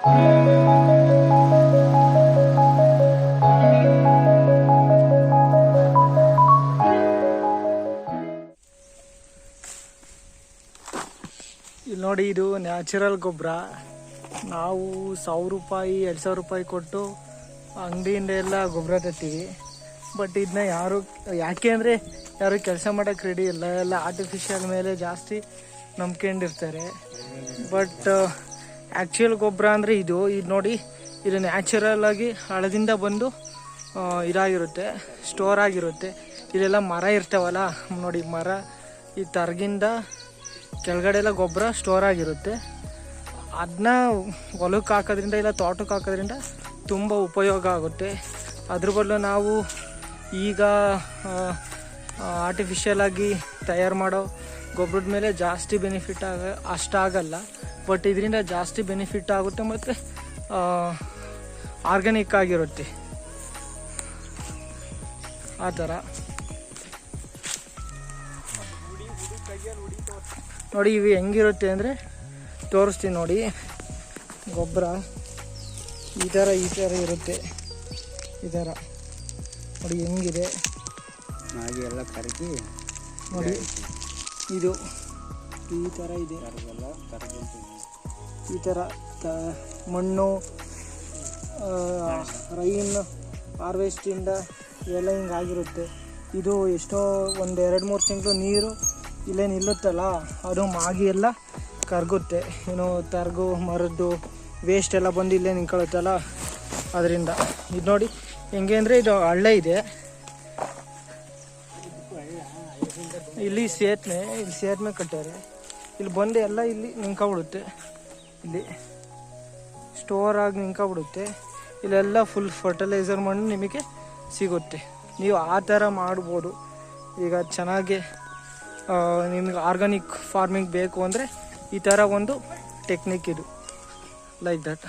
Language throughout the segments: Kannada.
ಇಲ್ಲಿ ನೋಡಿ, ಇದು ನ್ಯಾಚುರಲ್ ಗೊಬ್ಬರ. ನಾವು 1000 ರೂಪಾಯಿ 2000 ರೂಪಾಯಿ ಕೊಟ್ಟು ಅಂಗಡಿಯಿಂದ ಎಲ್ಲ ಗೊಬ್ಬರ ತರ್ತೀವಿ. ಬಟ್ ಇದನ್ನ ಯಾಕೆ ಅಂದರೆ ಯಾರು ಕೆಲಸ ಮಾಡೋಕ್ಕೆ ರೆಡಿ ಇಲ್ಲ, ಎಲ್ಲ ಆರ್ಟಿಫಿಷಿಯಲ್ ಮೇಲೆ ಜಾಸ್ತಿ ನಂಬ್ಕೊಂಡಿರ್ತಾರೆ. ಬಟ್ ಆ್ಯಕ್ಚುಯಲ್ ಗೊಬ್ಬರ ಅಂದರೆ ಇದು ನೋಡಿ, ಇದು ನ್ಯಾಚುರಲ್ ಆಗಿ ಹಳದಿಂದ ಬಂದು ಇದಾಗಿರುತ್ತೆ, ಸ್ಟೋರ್ ಆಗಿರುತ್ತೆ. ಇಲ್ಲೆಲ್ಲ ಮರ ಇರ್ತಾವಲ್ಲ ನೋಡಿ, ಮರ ಈ ತರಗಿಂದ ಕೆಳಗಡೆ ಎಲ್ಲ ಗೊಬ್ಬರ ಸ್ಟೋರ್ ಆಗಿರುತ್ತೆ. ಅದನ್ನ ಹೊಲಕ್ಕೆ ಹಾಕೋದ್ರಿಂದ ಇಲ್ಲ ತೋಟಕ್ಕೆ ಹಾಕೋದ್ರಿಂದ ತುಂಬ ಉಪಯೋಗ ಆಗುತ್ತೆ. ಅದ್ರ ಬದಲು ನಾವು ಈಗ ಆರ್ಟಿಫಿಷಿಯಲ್ ಆಗಿ ತಯಾರು ಮಾಡೋ ಗೊಬ್ಬರದ ಮೇಲೆ ಜಾಸ್ತಿ ಬೆನಿಫಿಟ್ ಅಷ್ಟಾಗಲ್ಲ. ಬಟ್ ಇದರಿಂದ ಜಾಸ್ತಿ ಬೆನಿಫಿಟ್ ಆಗುತ್ತೆ ಮತ್ತು ಆರ್ಗ್ಯಾನಿಕ್ ಆಗಿರುತ್ತೆ ಆ ಥರ. ನೋಡಿ ಇವು ಹೆಂಗಿರುತ್ತೆ ಅಂದರೆ ತೋರಿಸ್ತೀನಿ ನೋಡಿ. ಗೊಬ್ಬರ ಈ ಥರ ಇರುತ್ತೆ, ಈ ಥರ ನೋಡಿ ಹೆಂಗಿದೆ ಹಾಗೆ ಎಲ್ಲ ಕರಗಿ ನೋಡಿ. ಇದು ಈ ಥರ ಇದೆ, ಈ ಥರ ಮಣ್ಣು ರೈನ್ ಹಾರ್ವೆಸ್ಟಿಂದ ಎಲ್ಲ ಹಿಂಗಾಗಿರುತ್ತೆ. ಇದು ಎಷ್ಟೋ 1-2-3 ತಿಂಗಳು ನೀರು ಇಲ್ಲೇ ನಿಲ್ಲುತ್ತಲ್ಲ, ಅದು ಮಾಗಿ ಎಲ್ಲ ಕರಗುತ್ತೆ. ಏನು ತರಗು ಮರದ್ದು ವೇಸ್ಟ್ ಎಲ್ಲ ಬಂದು ಇಲ್ಲೇ ನಿಂತ್ಕೊಳ್ಳುತ್ತಲ್ಲ ಅದರಿಂದ. ಇದು ನೋಡಿ ಹೆಂಗೆ ಅಂದರೆ ಇದು ಹಳ್ಳ ಇದೆ, ಇಲ್ಲಿ ಸೇತುವೆ ಕಟ್ಟಾರೆ. ಇಲ್ಲಿ ಬಂದು ಎಲ್ಲ ಇಲ್ಲಿ ನಿಂತ್ಕೊಬಿಡುತ್ತೆ, ಇಲ್ಲಿ ಸ್ಟೋರ್ ಆಗಿ ನಿಂತ್ಕೊಬಿಡುತ್ತೆ. ಇಲ್ಲೆಲ್ಲ ಫುಲ್ ಫರ್ಟಿಲೈಸರ್ ಮಣ್ಣು ನಿಮಗೆ ಸಿಗುತ್ತೆ. ನೀವು ಆ ಥರ ಮಾಡ್ಬೋದು. ಈಗ ಚೆನ್ನಾಗಿ ನಿಮಗೆ ಆರ್ಗಾನಿಕ್ ಫಾರ್ಮಿಂಗ್ ಬೇಕು ಅಂದರೆ ಈ ಥರ ಒಂದು ಟೆಕ್ನಿಕ್ ಇದು, ಲೈಕ್ ದಟ್.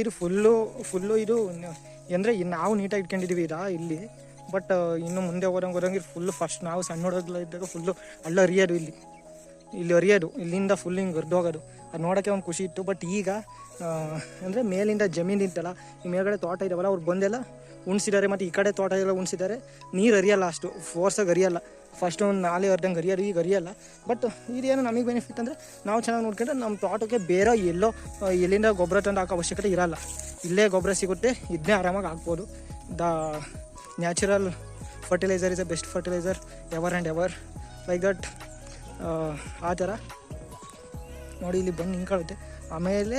ಇದು ಫುಲ್ಲು ಇದು ಅಂದರೆ ನಾವು ನೀಟಾಗಿ ಇಟ್ಕೊಂಡಿದ್ದೀವಿ ಇಲ್ಲಿ. ಬಟ್ ಇನ್ನು ಮುಂದೆ ಹೋದಂಗೆ ಫುಲ್ಲು ಫಸ್ಟ್ ನಾವು ಸಣ್ಣ ಹುಡುಗರು ಇದ್ದಾಗ ಫುಲ್ಲು ಹಳ್ಳ ಹರಿಯೋದು, ಇಲ್ಲಿ ಹರಿಯೋದು, ಇಲ್ಲಿಂದ ಫುಲ್ ಹಿಂಗೆ ಹರಿದೋಗೋದು. ಅದು ನೋಡೋಕ್ಕೆ ಒಂದು ಖುಷಿ ಇತ್ತು. ಬಟ್ ಈಗ ಅಂದರೆ ಮೇಲಿಂದ ಜಮೀನು ನಿಂತಲ್ಲ, ಈ ಮೇಲ್ಗಡೆ ತೋಟ ಇದ್ದಾವಲ್ಲ, ಅವ್ರು ಬಂದೆಲ್ಲ ಉಣಿಸಿದ್ದಾರೆ. ಮತ್ತು ಈ ಕಡೆ ತೋಟ ಎಲ್ಲ ಉಣಿಸಿದ್ದಾರೆ. ನೀರು ಹರಿಯಲ್ಲ, ಅಷ್ಟು ಫೋರ್ಸಾಗಿ ಹರಿಯಲ್ಲ. ಫಸ್ಟ್ ಒಂದು ನಾಲೆ ಹರಿದಂಗೆ ಹರಿಯೋದು, ಈಗ ಹರಿಯಲ್ಲ. ಬಟ್ ಇದೇನು ನಮಗೆ ಬೆನಿಫಿಟ್ ಅಂದರೆ ನಾವು ಚೆನ್ನಾಗಿ ನೋಡ್ಕೊಂಡ್ರೆ ನಮ್ಮ ತೋಟಕ್ಕೆ ಬೇರೆ ಎಲ್ಲಿಂದ ಗೊಬ್ಬರ ತಂದು ಹಾಕೋ ಅವಶ್ಯಕತೆ ಇರೋಲ್ಲ. ಇಲ್ಲೇ ಗೊಬ್ಬರ ಸಿಗುತ್ತೆ, ಇದನ್ನೇ ಆರಾಮಾಗಿ ಹಾಕ್ಬೋದು. The natural fertilizer is the best fertilizer ever and ever, like that. ಆ ಥರ ನೋಡಿ, ಇಲ್ಲಿ ಬಂದು ನಿಂತ್ಕೊಳ್ಳುತ್ತೆ. ಆಮೇಲೆ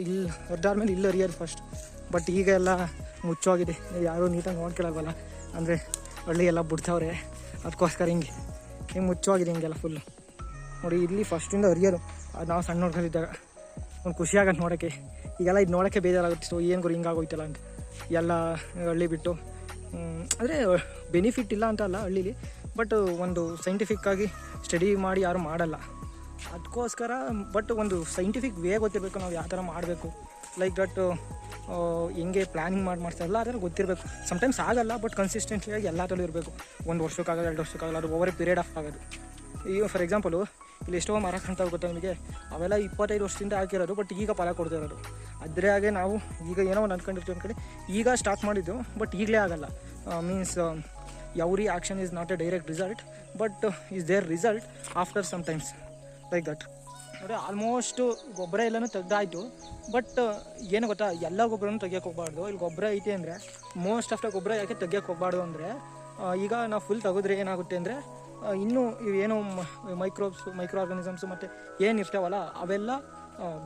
ಇಲ್ಲಿ ಹೊರದಾದ್ಮೇಲೆ ಇಲ್ಲಿ ಹರಿಯೋದು ಫಸ್ಟ್. ಬಟ್ ಈಗ ಎಲ್ಲ ಮುಚ್ಚೋಗಿದೆ, ಯಾರೂ ನೀಟಾಗಿ ನೋಡ್ಕೊಳ್ಳಲ್ವಲ್ಲ, ಅಂದರೆ ಹಳ್ಳಿ ಎಲ್ಲ ಬಿಡ್ತಾವ್ರೆ, ಅದಕ್ಕೋಸ್ಕರ ಹಿಂಗೆ ಮುಚ್ಚೋಗಿದೆ ಹಿಂಗೆಲ್ಲ ಫುಲ್ಲು. ನೋಡಿ ಇಲ್ಲಿ ಫಸ್ಟಿಂದ ಹರಿಯೋದು, ಅದು ನಾವು ಸಣ್ಣ ನೋಡ್ಕೊಂಡಿದ್ದಾಗ ಒಂದು ಖುಷಿ ಆಗತ್ತೆ ನೋಡೋಕ್ಕೆ. ಈಗೆಲ್ಲ ಇದು ನೋಡೋಕ್ಕೆ ಬೇಜಾರಾಗುತ್ತೆ. ಸೊ ಏನು ಗುರು ಹಿಂಗಾಗೋಯ್ತಲ್ಲ ಅಂತ ಎಲ್ಲ ಹಳ್ಳಿ ಬಿಟ್ಟು. ಅಂದರೆ ಬೆನಿಫಿಟ್ ಇಲ್ಲ ಅಂತ ಅಲ್ಲ ಹಳ್ಳೀಲಿ, ಬಟ್ ಒಂದು ಸೈಂಟಿಫಿಕ್ಕಾಗಿ ಸ್ಟಡಿ ಮಾಡಿ ಯಾರು ಮಾಡಲ್ಲ, ಅದಕ್ಕೋಸ್ಕರ. ಬಟ್ ಒಂದು ಸೈಂಟಿಫಿಕ್ ವೇ ಗೊತ್ತಿರಬೇಕು, ನಾವು ಯಾವ ಥರ ಮಾಡಬೇಕು, ಲೈಕ್ ದಟ್. ಹೆಂಗೆ ಪ್ಲ್ಯಾನಿಂಗ್ ಮಾಡ್ತಾರಲ್ಲ ಆ ಥರ ಗೊತ್ತಿರಬೇಕು. ಸಮ್ಟೈಮ್ಸ್ ಆಗಲ್ಲ, ಬಟ್ ಕನ್ಸಿಸ್ಟೆನ್ಸಿಯಾಗಿ ಎಲ್ಲ ಥರ ಇರಬೇಕು. 1 ವರ್ಷಕ್ಕಾಗಲ್ಲ, 2 ವರ್ಷಕ್ಕಾಗಲ್ಲ, ಅದು ಓವರ್ ಪೀರಿಯಡ್ ಆಫ್ ಆಗೋದು. ಈಗ ಫಾರ್ ಎಕ್ಸಾಂಪಲು ಇಲ್ಲಿ ಎಷ್ಟೋ ಮರ ಕಾಣ್ತಾವೆ ಗೊತ್ತಾ ನಿಮಗೆ, ಅವೆಲ್ಲ 25 ವರ್ಷದಿಂದ ಹಾಕಿರೋದು, ಬಟ್ ಈಗ ಫಲ ಕೊಡ್ತಾ ಇರೋದು. ಅದ್ರಾಗೆ ನಾವು ಈಗ ಏನೋ ಒಂದು ಅಂದ್ಕೊಂಡಿರ್ತೀವಿ ಅಂದ್ಕೊಂಡು ಈಗ ಸ್ಟಾರ್ಟ್ ಮಾಡಿದ್ದು, ಬಟ್ ಈಗಲೇ ಆಗಲ್ಲ. Means every action is not a direct result, but is there result after some times, like that. ನೋಡಿ ಆಲ್ಮೋಸ್ಟು ಗೊಬ್ಬರ ಎಲ್ಲನೂ ತೆಗ್ದಾಯಿತು. ಬಟ್ ಏನು ಗೊತ್ತಾ, ಎಲ್ಲ ಗೊಬ್ಬರನೂ ತೆಗಿಯೋಕೆ ಹೋಗ್ಬಾರ್ದು. ಇಲ್ಲಿ ಗೊಬ್ಬರ ಐತೆ ಅಂದರೆ ಮೋಸ್ಟ್ ಆಫ್ ದ ಗೊಬ್ಬರ ಯಾಕೆ ತೆಗಿಯೋಕೆ ಹೋಗ್ಬಾರ್ದು ಅಂದರೆ, ಈಗ ನಾವು ಫುಲ್ ತೆಗೆದ್ರೆ ಏನಾಗುತ್ತೆ ಅಂದರೆ ಇನ್ನೂ ಇವೇನೋ ಮೈಕ್ರೋ ಆರ್ಗಾನಿಸಮ್ಸು ಮತ್ತು ಏನಿರ್ತಾವಲ್ಲ ಅವೆಲ್ಲ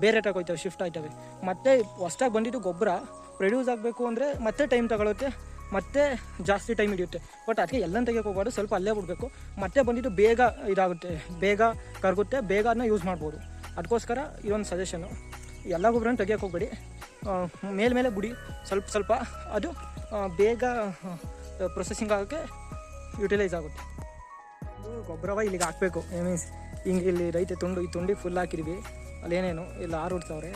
ಬೇರೆ ಹೋಗ್ತವೆ, ಶಿಫ್ಟ್ ಆಯ್ತವೆ. ಮತ್ತು ಹೊಸ್ದಾಗಿ ಬಂದಿದ್ದು ಗೊಬ್ಬರ ಪ್ರೊಡ್ಯೂಸ್ ಆಗಬೇಕು ಅಂದರೆ ಮತ್ತೆ ಟೈಮ್ ತಗೊಳುತ್ತೆ, ಮತ್ತೆ ಜಾಸ್ತಿ ಟೈಮ್ ಹಿಡಿಯುತ್ತೆ. ಬಟ್ ಅದಕ್ಕೆ ಎಲ್ಲ ತೆಗಿಯೋಕೆ ಹೋಗ್ಬಾರ್ದು, ಸ್ವಲ್ಪ ಅಲ್ಲೇ ಬಿಡಬೇಕು. ಮತ್ತೆ ಬಂದಿದ್ದು ಬೇಗ ಇದಾಗುತ್ತೆ, ಬೇಗ ಕರಗುತ್ತೆ, ಬೇಗ ಅದನ್ನ ಯೂಸ್ ಮಾಡ್ಬೋದು. ಅದಕ್ಕೋಸ್ಕರ ಇದೊಂದು ಸಜೆಷನು, ಎಲ್ಲ ಗೊಬ್ಬರನ ತೆಗಿಯೋಕೆ ಹೋಗ್ಬೇಡಿ, ಮೇಲೆ ಬುಡಿ ಸ್ವಲ್ಪ ಅದು ಬೇಗ ಪ್ರೊಸೆಸಿಂಗ್ ಆಗೋಕ್ಕೆ ಯುಟಿಲೈಸ್ ಆಗುತ್ತೆ. ಗೊಬ್ಬರವ ಇಲ್ಲಿಗೆ ಹಾಕಬೇಕು, ಮೀನ್ಸ್ ಹಿಂಗೆ ಇಲ್ಲಿ ರೈತೆ ಈ ತುಂಡಿಗೆ ಫುಲ್ ಹಾಕಿದ್ವಿ, ಅಲ್ಲೇನೇನು ಇಲ್ಲಿ 6 ಹುಡ್ತವ್ರೆ.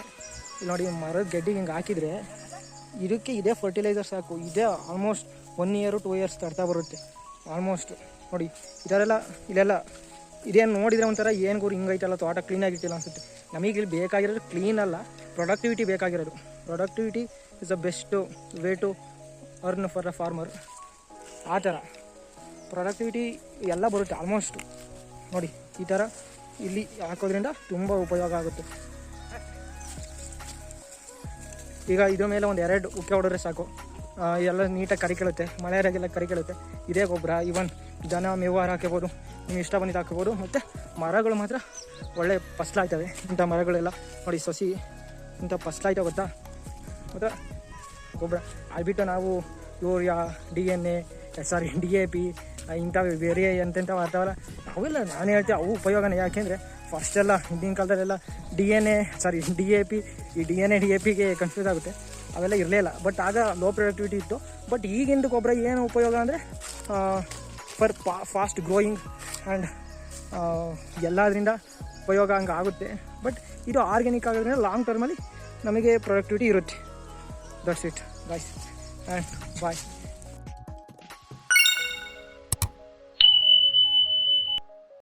ಇಲ್ಲಿ ನೋಡಿ ಮರದ ಗೆಡ್ಡಿಗೆ ಹಿಂಗೆ ಹಾಕಿದರೆ ಇದಕ್ಕೆ ಇದೇ ಫರ್ಟಿಲೈಸರ್ ಸಾಕು. ಇದೇ ಆಲ್ಮೋಸ್ಟ್ 1 ಇಯರ್ 2 ಇಯರ್ಸ್ ತರ್ತಾ ಬರುತ್ತೆ ಆಲ್ಮೋಸ್ಟ್. ನೋಡಿ ಇದರೆಲ್ಲ ಇಲ್ಲೆಲ್ಲ ಇದೇನು ನೋಡಿದರೆ ಒಂಥರ ಏನು ಗುರು ಹಿಂಗೈತಲ್ಲ, ತೋಟ ಕ್ಲೀನಾಗಿಟ್ಟಿಲ್ಲ ಅನಿಸುತ್ತೆ. ನಮಗೆ ಇಲ್ಲಿ ಬೇಕಾಗಿರೋದು ಕ್ಲೀನ್ ಅಲ್ಲ, ಪ್ರೊಡಕ್ಟಿವಿಟಿ ಬೇಕಾಗಿರೋದು. Productivity is the best way to earn for a farmer. ಆ ಥರ ಪ್ರೊಡಕ್ಟಿವಿಟಿ ಎಲ್ಲ ಬರುತ್ತೆ ಆಲ್ಮೋಸ್ಟ್. ನೋಡಿ ಈ ಥರ ಇಲ್ಲಿ ಹಾಕೋದ್ರಿಂದ ತುಂಬ ಉಪಯೋಗ ಆಗುತ್ತೆ. ಈಗ ಇದ್ರ ಮೇಲೆ ಒಂದು 2 ಉಕ್ಕೆ ಹೊಡೆದ್ರೆ ಸಾಕು, ಎಲ್ಲ ನೀಟಾಗಿ ಕರಿಕೆಳುತ್ತೆ, ಮಳೆಯಾಗೆಲ್ಲ ಕರಿಕೆಳುತ್ತೆ. ಇದೇ ಗೊಬ್ಬರ ಈವನ್ ದನ ಮೇವು ಹಾಕ್ಬೋದು, ನೀವು ಇಷ್ಟ ಬಂದಿದ್ದು ಹಾಕ್ಬೋದು. ಮತ್ತು ಮರಗಳು ಮಾತ್ರ ಒಳ್ಳೆ ಫಸ್ಲಾಯ್ತವೆ. ಇಂಥ ಮರಗಳೆಲ್ಲ ನೋಡಿ ಸೊಸಿ ಇಂಥ ಫಸ್ಲಾಯ್ತವೆ ಗೊತ್ತಾ. ಮತ್ತು ಗೊಬ್ಬರ ಅದ್ಬಿಟ್ಟು ನಾವು ಯೂರಿಯಾ DAP ಇಂಥವು ಬೇರೆ ಎಂತೆಂಥವು ಆಗ್ತಾವಲ್ಲ ಅವೆಲ್ಲ ನಾನು ಹೇಳ್ತೀವಿ ಅವು ಉಪಯೋಗನೇ. ಯಾಕೆಂದರೆ ಫಸ್ಟೆಲ್ಲ ಹಿಂದಿನ ಕಾಲದಲ್ಲೆಲ್ಲ DAP ಈ DAPಗೆ ಕನ್ಫ್ಯೂಸ್ ಆಗುತ್ತೆ, ಅವೆಲ್ಲ ಇರಲಿಲ್ಲ. ಬಟ್ ಆಗ ಲೋ ಪ್ರೊಡಕ್ಟಿವಿಟಿ ಇತ್ತು. ಬಟ್ ಈಗಿಂದು ಗೊಬ್ಬರ ಏನು ಉಪಯೋಗ ಅಂದರೆ ಫಾರ್ ಫಾಸ್ಟ್ ಗ್ರೋಯಿಂಗ್ ಆ್ಯಂಡ್ ಎಲ್ಲದರಿಂದ ಉಪಯೋಗ ಹಂಗೆ ಆಗುತ್ತೆ. ಬಟ್ ಇದು ಆರ್ಗ್ಯಾನಿಕ್ ಆಗೋದ್ರಿಂದ ಲಾಂಗ್ ಟರ್ಮಲ್ಲಿ ನಮಗೆ ಪ್ರೊಡಕ್ಟಿವಿಟಿ ಇರುತ್ತೆ. That's it guys and bye.